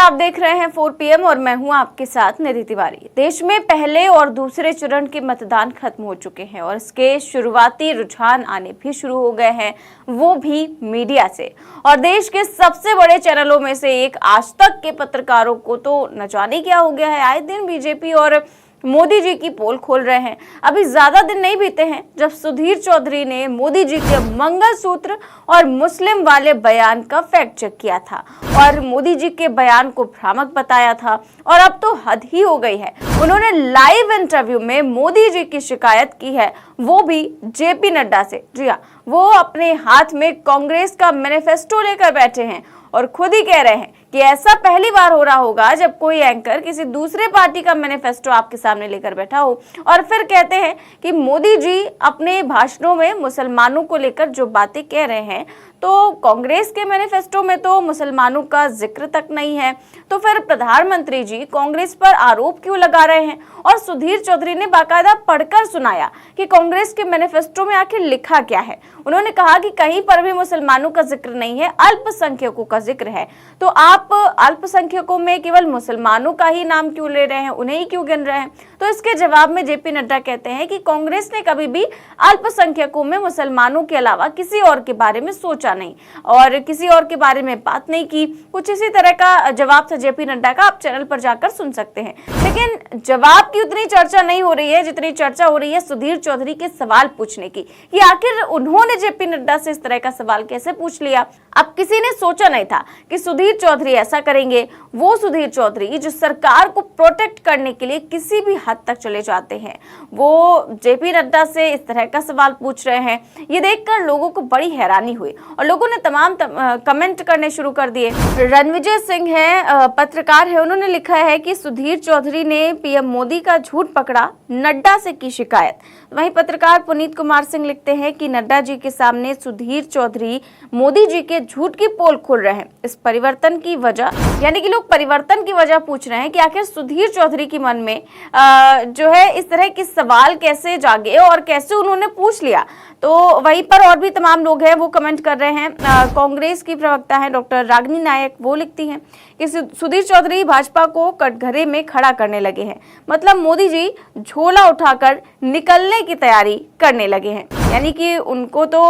आप देख रहे हैं 4 PM और मैं हूं आपके साथ निधि तिवारी। देश में पहले और दूसरे चरण के मतदान खत्म हो चुके हैं और इसके शुरुआती रुझान आने भी शुरू हो गए हैं, वो भी मीडिया से। और देश के सबसे बड़े चैनलों में से एक आज तक के पत्रकारों को तो न जाने क्या हो गया है, आए दिन बीजेपी और मोदी जी की पोल खोल रहे हैं। अभी ज्यादा दिन नहीं बीते हैं जब सुधीर चौधरी ने मोदी जी के मंगलसूत्र और मुस्लिम वाले बयान का फैक्ट चेक किया था और मोदी जी के बयान को भ्रामक बताया था। और अब तो हद ही हो गई है, उन्होंने लाइव इंटरव्यू में मोदी जी की शिकायत की है, वो भी जेपी नड्डा से। जी हाँ, वो अपने हाथ में कांग्रेस का मैनिफेस्टो लेकर बैठे हैं और खुद ही कह रहे हैं कि ऐसा पहली बार हो रहा होगा जब कोई एंकर किसी दूसरे पार्टी का मैनिफेस्टो आपके सामने लेकर बैठा हो और फिर कहते हैं कि मोदी जी अपने भाषणों में मुसलमानों को लेकर जो बातें कह रहे हैं, तो कांग्रेस के मैनिफेस्टो में तो मुसलमानों का जिक्र तक नहीं है, तो फिर प्रधानमंत्री जी कांग्रेस पर आरोप क्यों लगा रहे हैं। और सुधीर चौधरी ने बाकायदा पढ़कर सुनाया कि कांग्रेस के मैनिफेस्टो में आखिर लिखा क्या है। उन्होंने कहा कि कहीं पर भी मुसलमानों का जिक्र नहीं है, अल्पसंख्यकों का जिक्र है। तो आप अल्पसंख्यकों में केवल मुसलमानों का ही नाम क्यों ले रहे हैं, उन्हें ही क्यों गिन रहे हैं। तो इसके जवाब में जेपी नड्डा कहते हैं कि कांग्रेस ने कभी भी अल्पसंख्यकों में मुसलमानों के अलावा किसी और के बारे में सोचा नहीं और किसी और के बारे में बात नहीं की। कुछ इसी तरह का जवाब था जेपी नड्डा का, आप चैनल पर जाकर सुन सकते हैं। लेकिन जवाब की उतनी चर्चा नहीं हो रही है जितनी चर्चा हो रही है सुधीर चौधरी के सवाल पूछने की, कि आखिर उन्होंने जेपी नड्डा से इस तरह का सवाल कैसे पूछ लिया। अब किसी ने सोचा नहीं था कि सुधीर चौधरी ऐसा करेंगे। वो सुधीर चौधरी जो सरकार को प्रोटेक्ट करने के लिए किसी भी हद तक चले जाते हैं, वो जेपी नड्डा से इस तरह का सवाल पूछ रहे हैं। ये देखकर लोगों को बड़ी हैरानी हुई और लोगों ने तमाम कमेंट करने शुरू कर दिए। रणविजय सिंह है, पत्रकार है, उन्होंने लिखा है कि सुधीर चौधरी ने पीएम मोदी का झूठ पकड़ा, नड्डा से की शिकायत। वहीं पत्रकार पुनीत कुमार सिंह लिखते हैं कि नड्डा जी के सामने सुधीर चौधरी मोदी जी के झूठ की पोल खोल रहे हैं। इस परिवर्तन की वजह, यानी कि लोग परिवर्तन की वजह पूछ रहे हैं कि आखिर सुधीर चौधरी के मन में जो है इस तरह के सवाल कैसे जागे और कैसे उन्होंने पूछ लिया। तो वहीं पर और भी तमाम लोग हैं, वो कमेंट कर रहे हैं। कांग्रेस की प्रवक्ता है डॉक्टर रागिनी नायक, वो लिखती हैं कि सुधीर चौधरी भाजपा को कटघरे में खड़ा करने लगे हैं, मतलब मोदी जी झोला उठाकर निकलने की तैयारी करने लगे हैं। यानी कि उनको तो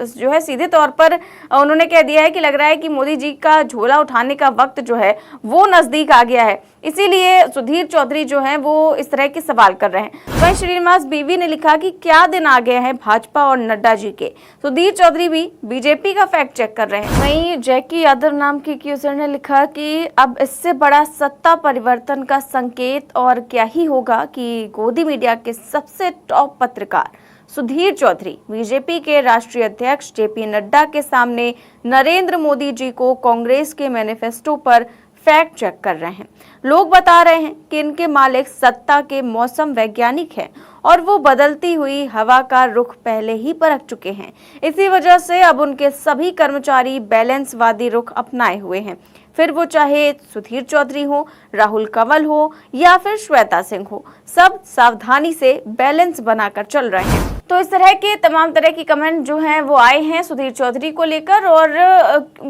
जो है सीधे तौर पर उन्होंने कह दिया है कि लग रहा है कि मोदी जी का झोला उठाने का वक्त जो है वो नजदीक आ गया है, इसीलिए सुधीर चौधरी जो है वो इस तरह के सवाल कर रहे हैं। वहीं श्रीनिवास बीवी ने लिखा कि क्या दिन आ गए हैं भाजपा और नड्डा जी के, सुधीर चौधरी भी बीजेपी का फैक्ट चेक कर रहे हैं। वहीं जैकी यादव नाम की यूजर ने लिखा कि अब इससे बड़ा सत्ता परिवर्तन का संकेत और क्या ही होगा कि गोदी मीडिया के सबसे टॉप पत्रकार सुधीर चौधरी बीजेपी के राष्ट्रीय अध्यक्ष जेपी नड्डा के सामने नरेंद्र मोदी जी को कांग्रेस के मैनिफेस्टो पर फैक्ट चेक कर रहे हैं। लोग बता रहे हैं कि इनके मालिक सत्ता के मौसम वैज्ञानिक हैं और वो बदलती हुई हवा का रुख पहले ही परख चुके हैं। इसी वजह से अब उनके सभी कर्मचारी बैलेंसवादी रुख अपनाए हुए हैं, फिर वो चाहे सुधीर चौधरी हो, राहुल कंवल हो या फिर श्वेता सिंह हो, सब सावधानी से बैलेंस बनाकर चल रहे हैं। तो इस तरह के तमाम तरह की कमेंट जो हैं वो आए हैं सुधीर चौधरी को लेकर। और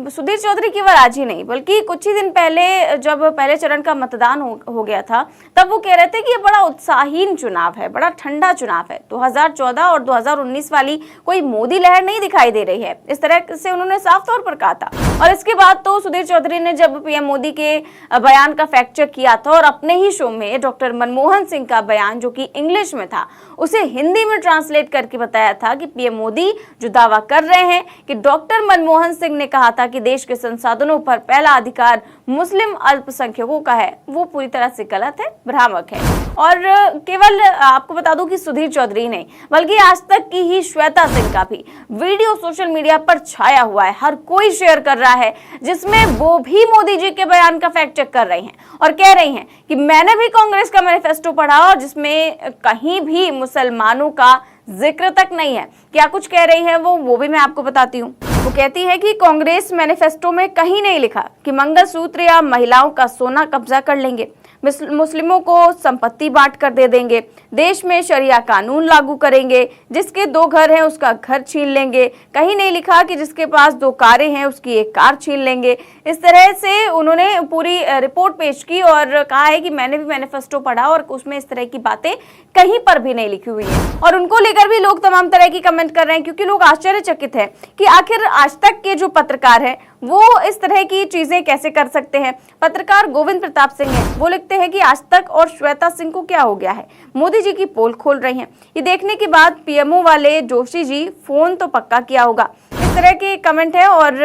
सुधीर चौधरी केवल आज ही नहीं बल्कि कुछ ही दिन पहले जब पहले चरण का मतदान हो गया था, तब वो कह रहे थे कि ये बड़ा उत्साहीन चुनाव है, बड़ा ठंडा चुनाव है। 2014 और 2019 वाली कोई मोदी लहर नहीं दिखाई दे रही है, इस तरह से उन्होंने साफ तौर पर कहा था। और इसके बाद तो सुधीर चौधरी ने जब पीएम मोदी के बयान का फैक्ट चेक किया था और अपने ही शो में डॉक्टर मनमोहन सिंह का बयान जो कि इंग्लिश में था उसे हिंदी में ट्रांसलेट करके बताया था कि पीएम मोदी जो दावा कर रहे हैं कि डॉक्टर मनमोहन सिंह ने कहा था कि देश के संसाधनों पर पहला अधिकार मुस्लिम अल्पसंख्यकों का है, वो पूरी तरह से गलत है, भ्रामक है। और केवल आपको बता दूं कि सुधीर चौधरी नहीं बल्कि आज तक की ही श्वेता सिंह का भी वीडियो सोशल मीडिया पर छाया हुआ है, हर कोई शेयर कर रहा है, जिसमें वो भी मोदी जी के बयान का फैक्ट चेक कर रही हैं और कह रही हैं कि मैंने भी कांग्रेस का मैनिफेस्टो पढ़ा और जिसमें कहीं भी मुसलमानों का जिक्र तक नहीं है। क्या कुछ कह रही है वो भी मैं आपको बताती हूँ। वो कहती है कि कांग्रेस मैनिफेस्टो में कहीं नहीं लिखा कि मंगलसूत्र या महिलाओं का सोना कब्जा कर लेंगे, मुस्लिमों को संपत्ति बांट कर दे देंगे, देश में शरिया कानून लागू करेंगे, जिसके 2 घर हैं उसका घर छीन लेंगे। कहीं नहीं लिखा कि जिसके पास 2 कारें हैं उसकी 1 कार छीन लेंगे। इस तरह से उन्होंने पूरी पूरी रिपोर्ट पेश की और कहा है कि मैंने भी मैनिफेस्टो पढ़ा और उसमें इस तरह की बातें कहीं पर भी नहीं लिखी हुई है। और उनको लेकर भी लोग तमाम तरह की कमेंट कर रहे हैं, क्योंकि लोग आश्चर्यचकित हैं कि आखिर आज तक के जो पत्रकार हैं वो इस तरह की चीजें कैसे कर सकते हैं। पत्रकार गोविंद प्रताप सिंह हैं, वो लिखते हैं कि आज तक और श्वेता सिंह को क्या हो गया है, मोदी जी की पोल खोल रही हैं। ये देखने के बाद पीएमओ वाले जोशी जी फोन तो पक्का किया होगा, इस तरह के कमेंट है। और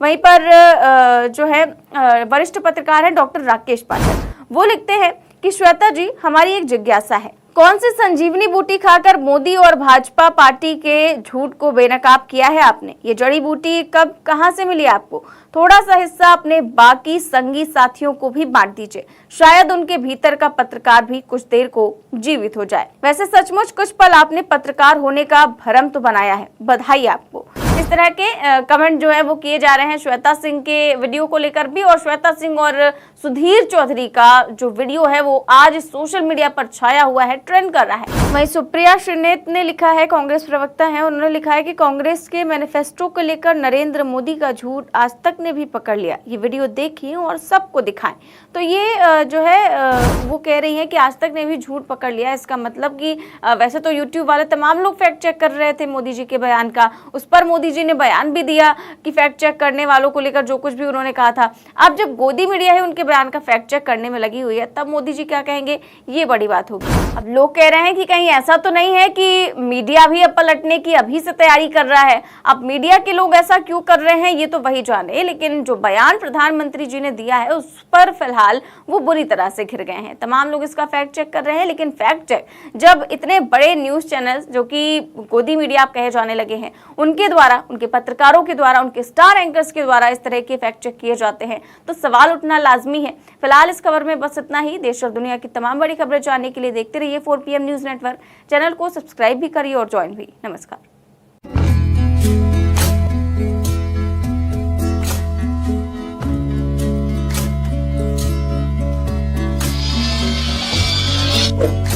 वहीं पर जो है वरिष्ठ पत्रकार हैं डॉक्टर राकेश पाठक, वो लिखते हैं कि श्वेता जी हमारी एक जिज्ञासा है, कौन सी संजीवनी बूटी खाकर मोदी और भाजपा पार्टी के झूठ को बेनकाब किया है आपने? ये जड़ी बूटी कब कहां से मिली आपको? थोड़ा सा हिस्सा अपने बाकी संगी साथियों को भी बांट दीजिए, शायद उनके भीतर का पत्रकार भी कुछ देर को जीवित हो जाए। वैसे सचमुच कुछ पल आपने पत्रकार होने का भरम तो बनाया है, बधाई आपको। इस तरह के कमेंट जो है वो किए जा रहे हैं श्वेता सिंह के वीडियो को लेकर भी। और श्वेता सिंह और सुधीर चौधरी का जो वीडियो है वो आज सोशल मीडिया पर छाया हुआ है, ट्रेंड कर रहा है। वहीं सुप्रिया श्रीनेत ने लिखा है, कांग्रेस प्रवक्ता है, उन्होंने लिखा है कि कांग्रेस के मैनिफेस्टो को लेकर नरेंद्र मोदी का झूठ आज तक ने भी पकड़ लिया, ये वीडियो देखिए और सबको दिखाएं। तो ये जो है वो कह रही है कि आज तक ने भी झूठ पकड़ लिया। इसका मतलब कि वैसे तो यूट्यूब वाले तमाम लोग फैक्ट चेक कर रहे थे मोदी जी के बयान का, उस पर मोदी जी ने बयान भी दिया कि फैक्ट चेक करने वालों को लेकर जो कुछ भी उन्होंने कहा था। अब जब गोदी मीडिया है उनके बयान का फैक्ट चेक करने में लगी हुई है, तब मोदी जी क्या कहेंगे, ये बड़ी बात होगी। अब लोग कह रहे हैं कि कहीं ऐसा तो नहीं है कि मीडिया भी अब पलटने की अभी से तैयारी कर रहा है। अब मीडिया के लोग ऐसा क्यों कर रहे हैं ये तो वही जाने, लेकिन जो बयान प्रधानमंत्री जी ने दिया है उस पर फिलहाल वो बुरी तरह से घिर गए हैं। तमाम लोग इसका फैक्ट चेक कर रहे हैं, लेकिन फैक्ट चेक जब इतने बड़े न्यूज चैनल जो कि गोदी मीडिया आप कहे जाने लगे हैं उनके द्वारा, उनके पत्रकारों के द्वारा, उनके स्टार एंकर्स के द्वारा इस तरह के फैक्ट चेक किए जाते हैं तो सवाल उठना लाजमी है। फिलहाल इस खबर में बस इतना ही। देश और दुनिया की तमाम बड़ी खबरें जानने के लिए देखते रहिए 4PM न्यूज नेटवर्क। चैनल को सब्सक्राइब भी करिए और ज्वाइन भी। नमस्कार।